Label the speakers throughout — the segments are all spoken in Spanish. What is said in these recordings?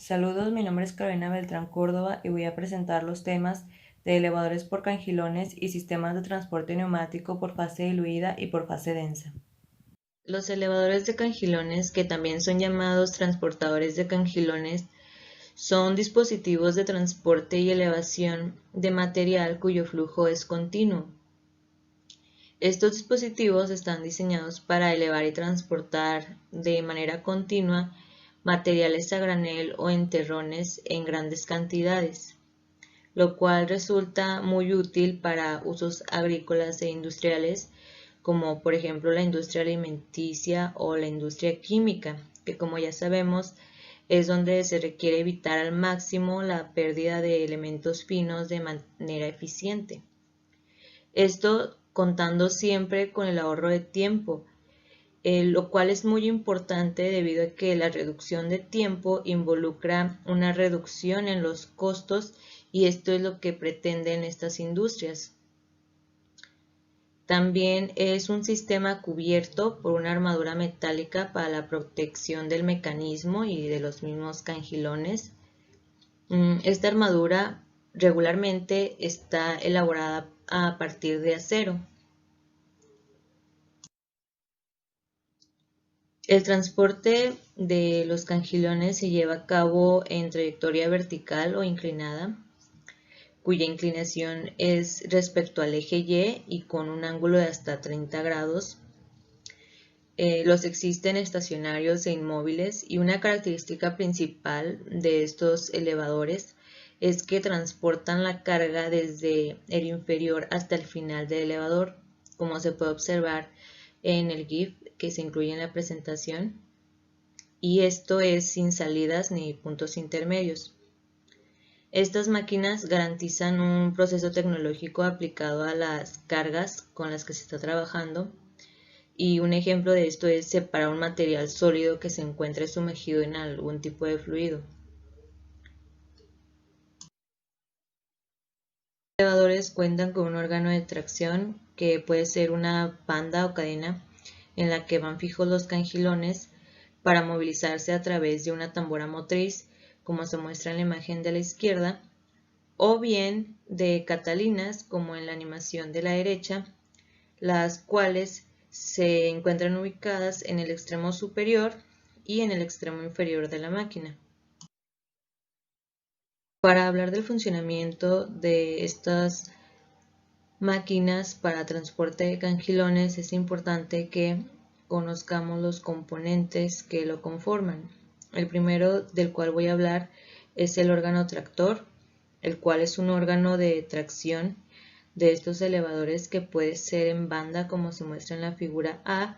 Speaker 1: Saludos, mi nombre es Carolina Beltrán Córdoba y voy a presentar los temas de elevadores por cangilones y sistemas de transporte neumático por fase diluida y por fase densa. Los elevadores de cangilones, que también son llamados transportadores de cangilones, son dispositivos de transporte y elevación de material cuyo flujo es continuo. Estos dispositivos están diseñados para elevar y transportar de manera continua materiales a granel o en terrones en grandes cantidades, lo cual resulta muy útil para usos agrícolas e industriales, como por ejemplo la industria alimenticia o la industria química, que como ya sabemos es donde se requiere evitar al máximo la pérdida de elementos finos de manera eficiente. Esto contando siempre con el ahorro de tiempo, lo cual es muy importante debido a que la reducción de tiempo involucra una reducción en los costos y esto es lo que pretenden estas industrias. También es un sistema cubierto por una armadura metálica para la protección del mecanismo y de los mismos cangilones. Esta armadura regularmente está elaborada a partir de acero. El transporte de los cangilones se lleva a cabo en trayectoria vertical o inclinada, cuya inclinación es respecto al eje Y con un ángulo de hasta 30 grados. Los existen estacionarios e inmóviles y una característica principal de estos elevadores es que transportan la carga desde el inferior hasta el final del elevador, como se puede observar en el GIF que se incluye en la presentación, y esto es sin salidas ni puntos intermedios. Estas máquinas garantizan un proceso tecnológico aplicado a las cargas con las que se está trabajando, y un ejemplo de esto es separar un material sólido que se encuentre sumergido en algún tipo de fluido. Los elevadores cuentan con un órgano de tracción que puede ser una banda o cadena en la que van fijos los cangilones para movilizarse a través de una tambora motriz, como se muestra en la imagen de la izquierda, o bien de catalinas, como en la animación de la derecha, las cuales se encuentran ubicadas en el extremo superior y en el extremo inferior de la máquina. Para hablar del funcionamiento de estas máquinas para transporte de cangilones es importante que conozcamos los componentes que lo conforman. El primero del cual voy a hablar es el órgano tractor, el cual es un órgano de tracción de estos elevadores que puede ser en banda como se muestra en la figura A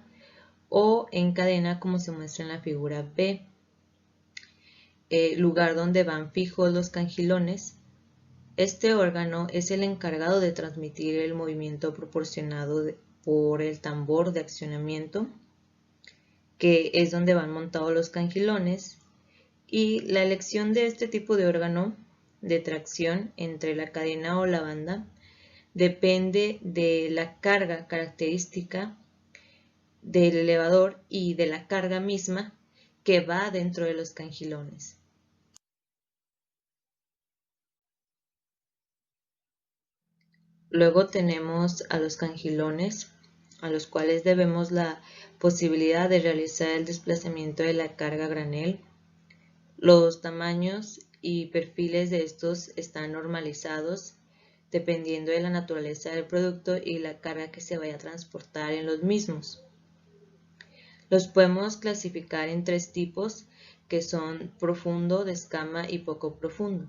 Speaker 1: o en cadena como se muestra en la figura B. Lugar donde van fijos los cangilones. Este órgano es el encargado de transmitir el movimiento proporcionado por el tambor de accionamiento, que es donde van montados los cangilones, y la elección de este tipo de órgano de tracción entre la cadena o la banda depende de la carga característica del elevador y de la carga misma que va dentro de los cangilones. Luego tenemos a los cangilones, a los cuales debemos la posibilidad de realizar el desplazamiento de la carga a granel. Los tamaños y perfiles de estos están normalizados dependiendo de la naturaleza del producto y la carga que se vaya a transportar en los mismos. Los podemos clasificar en tres tipos, que son profundo, de escama y poco profundo.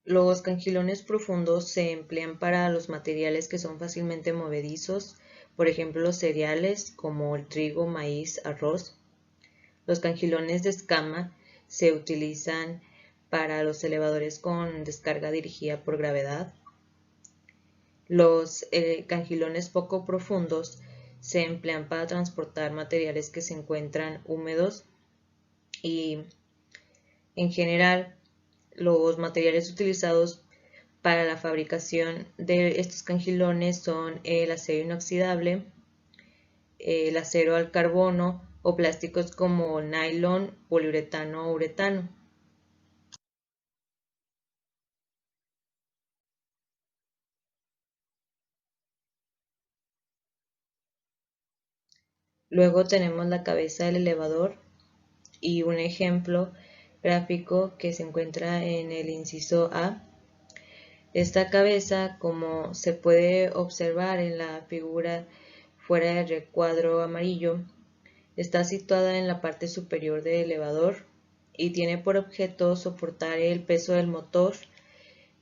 Speaker 1: Los cangilones profundos se emplean para los materiales que son fácilmente movedizos, por ejemplo los cereales como el trigo, maíz, arroz. Los cangilones de escama se utilizan para los elevadores con descarga dirigida por gravedad. Los cangilones poco profundos se emplean para transportar materiales que se encuentran húmedos y en general los materiales utilizados para la fabricación de estos cangilones son el acero inoxidable, el acero al carbono o plásticos como nylon, poliuretano o uretano. Luego tenemos la cabeza del elevador y un ejemplo gráfico que se encuentra en el inciso A. Esta cabeza, como se puede observar en la figura fuera del recuadro amarillo, está situada en la parte superior del elevador y tiene por objeto soportar el peso del motor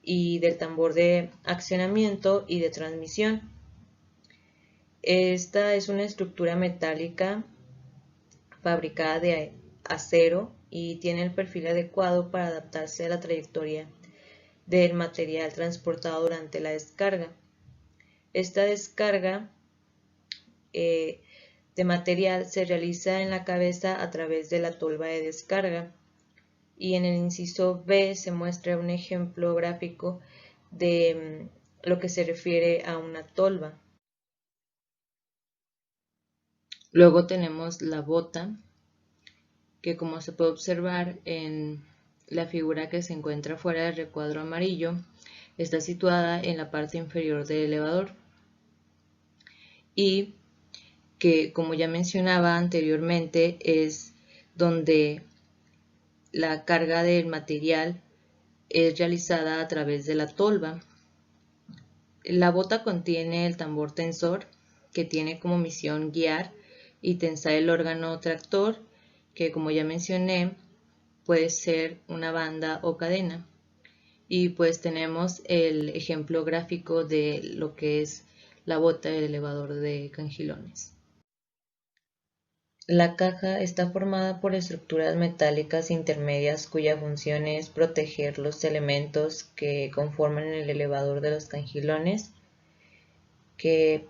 Speaker 1: y del tambor de accionamiento y de transmisión. Esta es una estructura metálica fabricada de acero y tiene el perfil adecuado para adaptarse a la trayectoria del material transportado durante la descarga. Esta descarga de material se realiza en la cabeza a través de la tolva de descarga, y en el inciso B se muestra un ejemplo gráfico de lo que se refiere a una tolva. Luego tenemos la bota, que como se puede observar en la figura que se encuentra fuera del recuadro amarillo, está situada en la parte inferior del elevador y que, como ya mencionaba anteriormente, es donde la carga del material es realizada a través de la tolva. La bota contiene el tambor tensor, que tiene como misión guiar y tensar el órgano tractor, que como ya mencioné puede ser una banda o cadena. Y pues tenemos el ejemplo gráfico de lo que es la bota del elevador de Cangilones. La caja está formada por estructuras metálicas intermedias cuya función es proteger los elementos que conforman el elevador de los Cangilones, que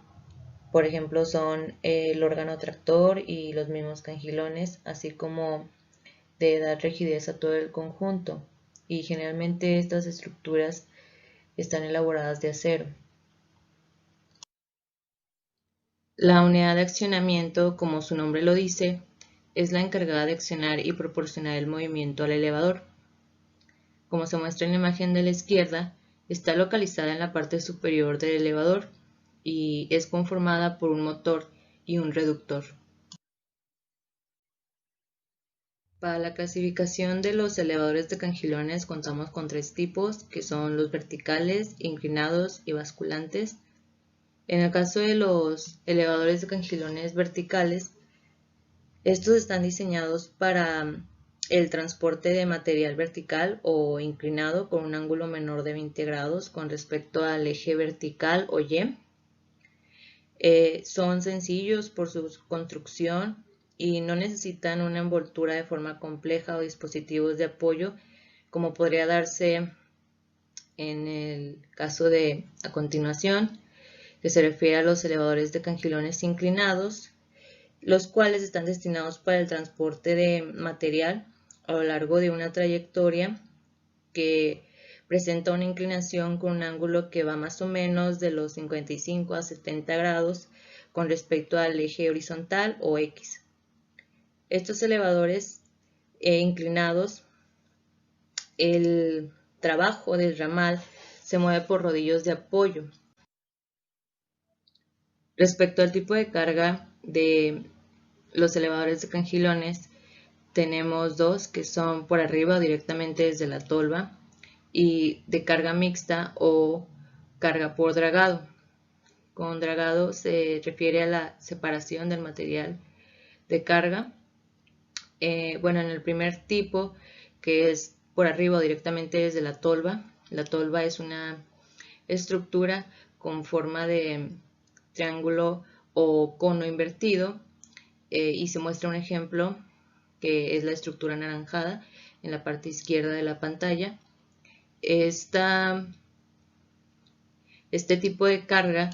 Speaker 1: por ejemplo son el órgano tractor y los mismos cangilones, así como de dar rigidez a todo el conjunto. Y generalmente estas estructuras están elaboradas de acero. La unidad de accionamiento, como su nombre lo dice, es la encargada de accionar y proporcionar el movimiento al elevador. Como se muestra en la imagen de la izquierda, está localizada en la parte superior del elevador y es conformada por un motor y un reductor. Para la clasificación de los elevadores de Cangilones contamos con tres tipos, que son los verticales, inclinados y basculantes. En el caso de los elevadores de Cangilones verticales, estos están diseñados para el transporte de material vertical o inclinado con un ángulo menor de 20 grados con respecto al eje vertical o Y. Son sencillos por su construcción y no necesitan una envoltura de forma compleja o dispositivos de apoyo, como podría darse en el caso de a continuación, que se refiere a los elevadores de cangilones inclinados, los cuales están destinados para el transporte de material a lo largo de una trayectoria que presenta una inclinación con un ángulo que va más o menos de los 55 a 70 grados con respecto al eje horizontal o X. Estos elevadores inclinados, el trabajo del ramal se mueve por rodillos de apoyo. Respecto al tipo de carga de los elevadores de cangilones, tenemos dos que son por arriba o directamente desde la tolva y de carga mixta o carga por dragado. Con dragado se refiere a la separación del material de carga. Bueno, en el primer tipo, que es por arriba o directamente desde la tolva es una estructura con forma de triángulo o cono invertido, y se muestra un ejemplo que es la estructura anaranjada en la parte izquierda de la pantalla. Este tipo de carga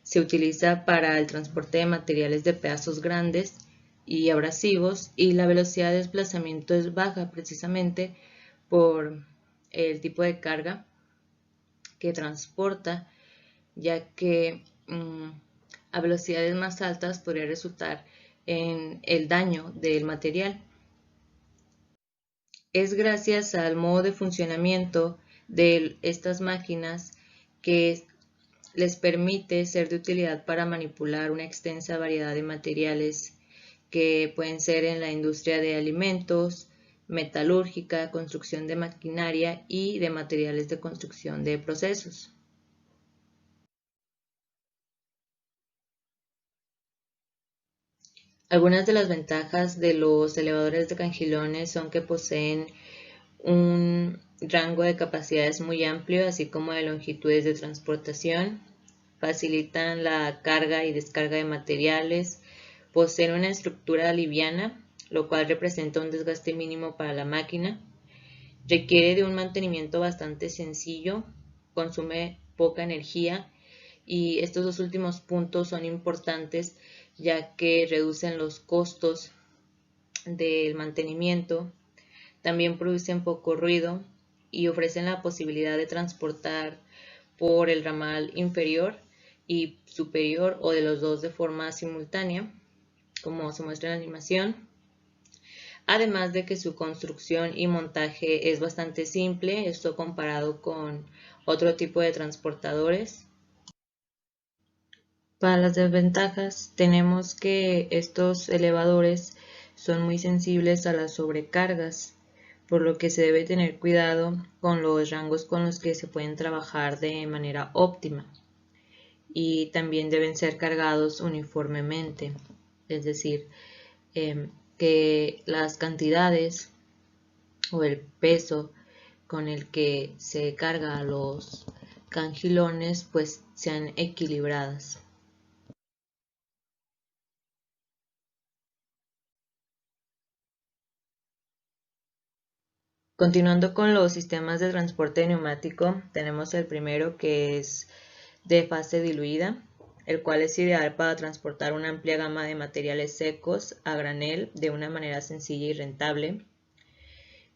Speaker 1: se utiliza para el transporte de materiales de pedazos grandes y abrasivos, y la velocidad de desplazamiento es baja precisamente por el tipo de carga que transporta, ya que a velocidades más altas podría resultar en el daño del material. Es gracias al modo de funcionamiento de estas máquinas que les permite ser de utilidad para manipular una extensa variedad de materiales que pueden ser en la industria de alimentos, metalúrgica, construcción de maquinaria y de materiales de construcción de procesos. Algunas de las ventajas de los elevadores de Cangilones son que poseen un rango de capacidades muy amplio, así como de longitudes de transportación, facilitan la carga y descarga de materiales, poseen una estructura liviana, lo cual representa un desgaste mínimo para la máquina, requiere de un mantenimiento bastante sencillo, consume poca energía y estos dos últimos puntos son importantes ya que reducen los costos del mantenimiento, también producen poco ruido y ofrecen la posibilidad de transportar por el ramal inferior y superior o de los dos de forma simultánea, como se muestra en la animación. Además de que su construcción y montaje es bastante simple, esto comparado con otro tipo de transportadores. Para las desventajas tenemos que estos elevadores son muy sensibles a las sobrecargas, por lo que se debe tener cuidado con los rangos con los que se pueden trabajar de manera óptima y también deben ser cargados uniformemente, es decir, que las cantidades o el peso con el que se carga a los cangilones pues sean equilibradas. Continuando con los sistemas de transporte neumático, tenemos el primero que es de fase diluida, el cual es ideal para transportar una amplia gama de materiales secos a granel de una manera sencilla y rentable.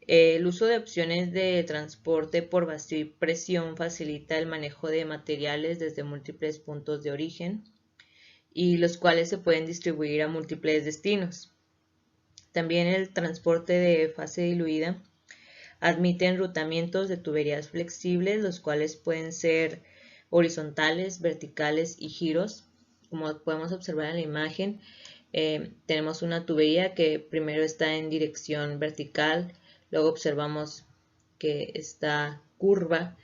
Speaker 1: El uso de opciones de transporte por vacío y presión facilita el manejo de materiales desde múltiples puntos de origen y los cuales se pueden distribuir a múltiples destinos. También el transporte de fase diluida admite enrutamientos de tuberías flexibles, los cuales pueden ser horizontales, verticales y giros. Como podemos observar en la imagen, tenemos una tubería que primero está en dirección vertical, luego observamos que está curva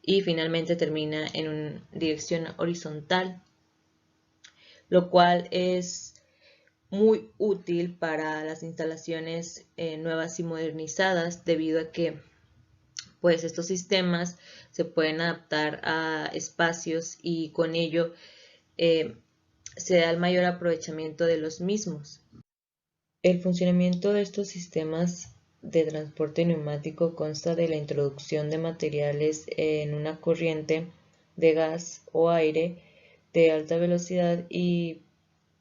Speaker 1: y finalmente termina en una dirección horizontal, lo cual es muy útil para las instalaciones nuevas y modernizadas debido a que pues estos sistemas se pueden adaptar a espacios y con ello se da el mayor aprovechamiento de los mismos. El funcionamiento de estos sistemas de transporte neumático consta de la introducción de materiales en una corriente de gas o aire de alta velocidad y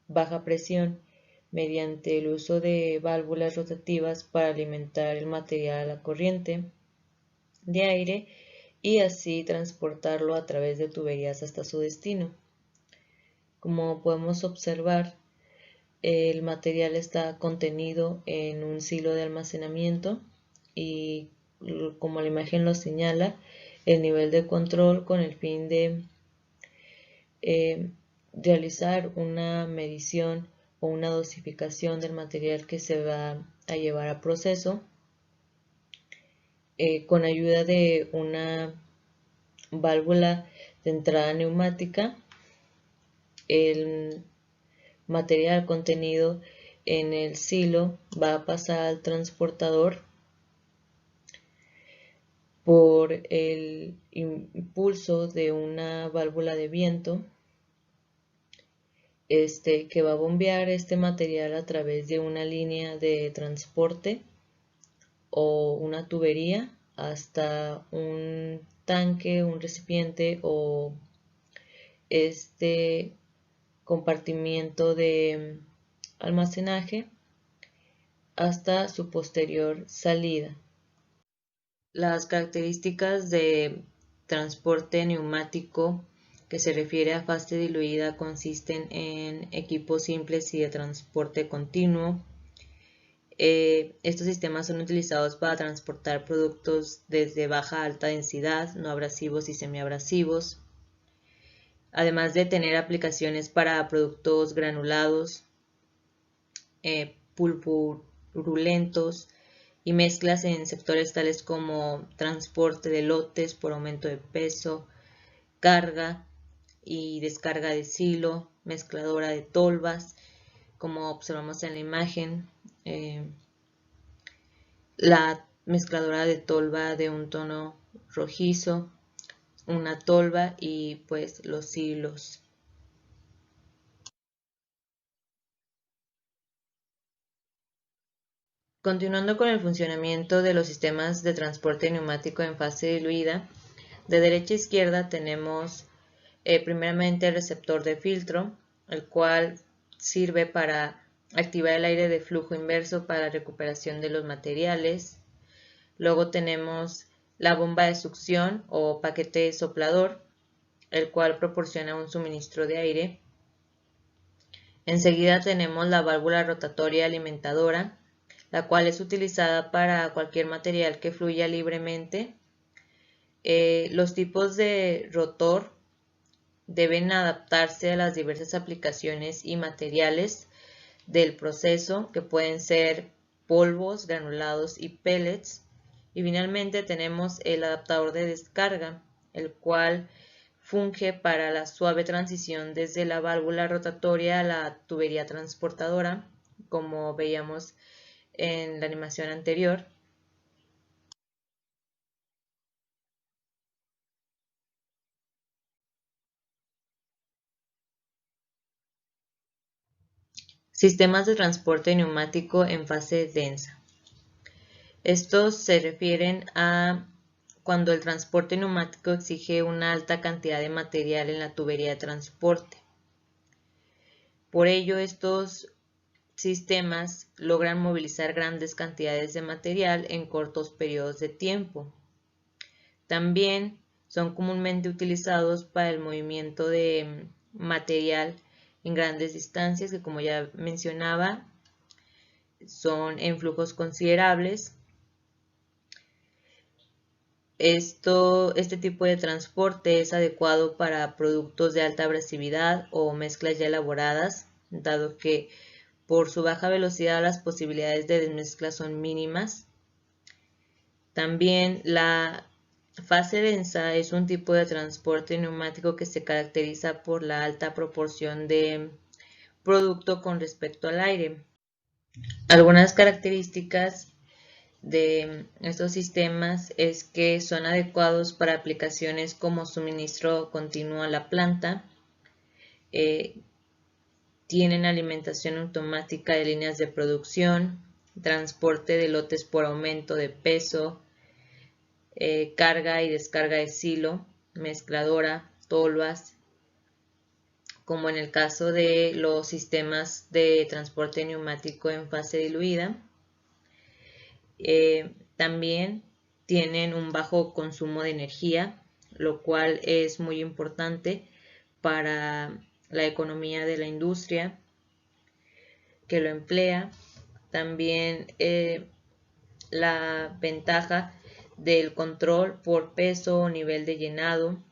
Speaker 1: baja presión mediante el uso de válvulas rotativas para alimentar el material a la corriente de aire y así transportarlo a través de tuberías hasta su destino. Como podemos observar, el material está contenido en un silo de almacenamiento y, como la imagen lo señala, el nivel de control con el fin de realizar una medición o una dosificación del material que se va a llevar a proceso con ayuda de una válvula de entrada neumática. El material contenido en el silo va a pasar al transportador por el impulso de una válvula de viento que va a bombear este material a través de una línea de transporte o una tubería hasta un tanque, un recipiente o este compartimiento de almacenaje hasta su posterior salida. Las características de transporte neumático que se refiere a fase diluida consisten en equipos simples y de transporte continuo. Estos sistemas son utilizados para transportar productos desde baja a alta densidad, no abrasivos y semiabrasivos, además de tener aplicaciones para productos granulados, pulpurulentos y mezclas en sectores tales como transporte de lotes por aumento de peso, carga y descarga de silo, mezcladora de tolvas, como observamos en la imagen. La mezcladora de tolva de un tono rojizo, una tolva y pues los hilos. Continuando con el funcionamiento de los sistemas de transporte neumático en fase diluida, de derecha a izquierda tenemos primeramente el receptor de filtro, el cual sirve para activar el aire de flujo inverso para la recuperación de los materiales. Luego tenemos la bomba de succión o paquete soplador, el cual proporciona un suministro de aire. Enseguida tenemos la válvula rotatoria alimentadora, la cual es utilizada para cualquier material que fluya libremente. Los tipos de rotor deben adaptarse a las diversas aplicaciones y materiales del proceso, que pueden ser polvos, granulados y pellets. Y finalmente tenemos el adaptador de descarga, el cual funge para la suave transición desde la válvula rotatoria a la tubería transportadora, como veíamos en la animación anterior. Sistemas de transporte neumático en fase densa. Estos se refieren a cuando el transporte neumático exige una alta cantidad de material en la tubería de transporte. Por ello, estos sistemas logran movilizar grandes cantidades de material en cortos periodos de tiempo. También son comúnmente utilizados para el movimiento de material en grandes distancias, que como ya mencionaba, son en flujos considerables. Este tipo de transporte es adecuado para productos de alta abrasividad o mezclas ya elaboradas, dado que por su baja velocidad las posibilidades de desmezcla son mínimas. También la fase densa es un tipo de transporte neumático que se caracteriza por la alta proporción de producto con respecto al aire. Algunas características de estos sistemas es que son adecuados para aplicaciones como suministro continuo a la planta, tienen alimentación automática de líneas de producción, transporte de lotes por aumento de peso, carga y descarga de silo, mezcladora, tolvas, como en el caso de los sistemas de transporte neumático en fase diluida. También tienen un bajo consumo de energía, lo cual es muy importante para la economía de la industria que lo emplea. También la ventaja del control por peso o nivel de llenado,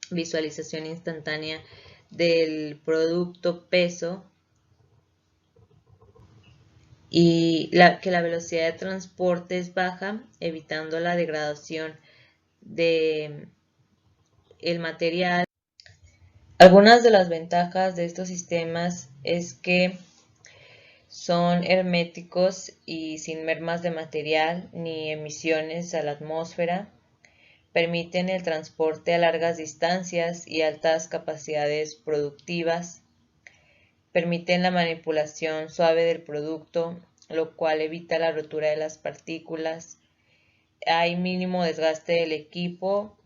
Speaker 1: visualización instantánea del producto, peso, y que la velocidad de transporte es baja, evitando la degradación de el material. Algunas de las ventajas de estos sistemas es que son herméticos y sin mermas de material ni emisiones a la atmósfera. Permiten el transporte a largas distancias y altas capacidades productivas. Permiten la manipulación suave del producto, lo cual evita la rotura de las partículas. Hay mínimo desgaste del equipo,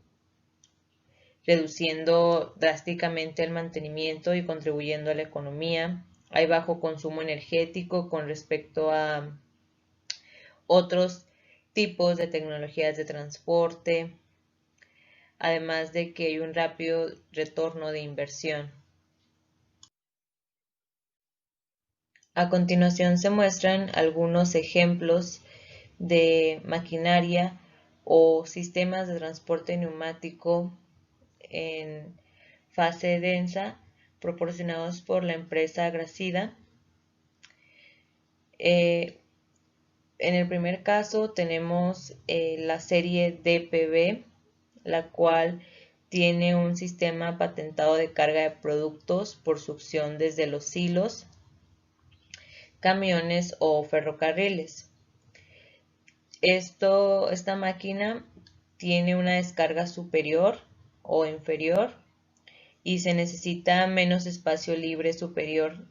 Speaker 1: reduciendo drásticamente el mantenimiento y contribuyendo a la economía. Hay bajo consumo energético con respecto a otros tipos de tecnologías de transporte. además de que hay un rápido retorno de inversión. A continuación se muestran algunos ejemplos de maquinaria o sistemas de transporte neumático en fase densa proporcionados por la empresa Gracida. En el primer caso tenemos la serie DPB, la cual tiene un sistema patentado de carga de productos por succión desde los hilos, camiones o ferrocarriles. Esta máquina tiene una descarga superior o inferior y se necesita menos espacio libre superior.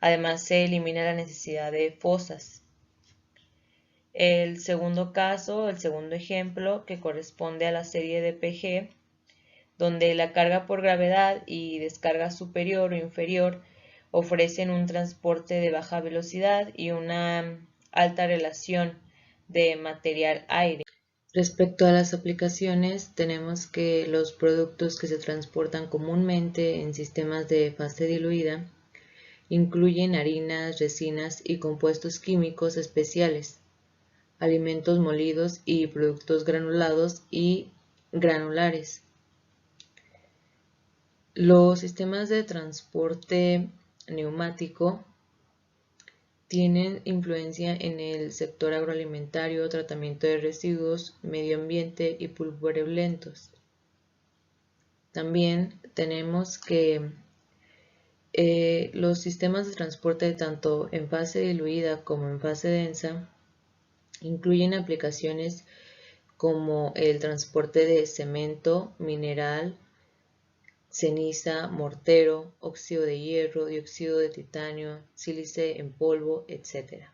Speaker 1: Además, se elimina la necesidad de fosas. El segundo caso, el segundo ejemplo, que corresponde a la serie DPG, donde la carga por gravedad y descarga superior o inferior ofrecen un transporte de baja velocidad y una alta relación de material-aire. Respecto a las aplicaciones, tenemos que los productos que se transportan comúnmente en sistemas de fase diluida incluyen harinas, resinas y compuestos químicos especiales, alimentos molidos y productos granulados y granulares. Los sistemas de transporte neumático tienen influencia en el sector agroalimentario, tratamiento de residuos, medio ambiente y pulverulentos. También tenemos que los sistemas de transporte tanto en fase diluida como en fase densa incluyen aplicaciones como el transporte de cemento, mineral, ceniza, mortero, óxido de hierro, dióxido de titanio, sílice en polvo, etc.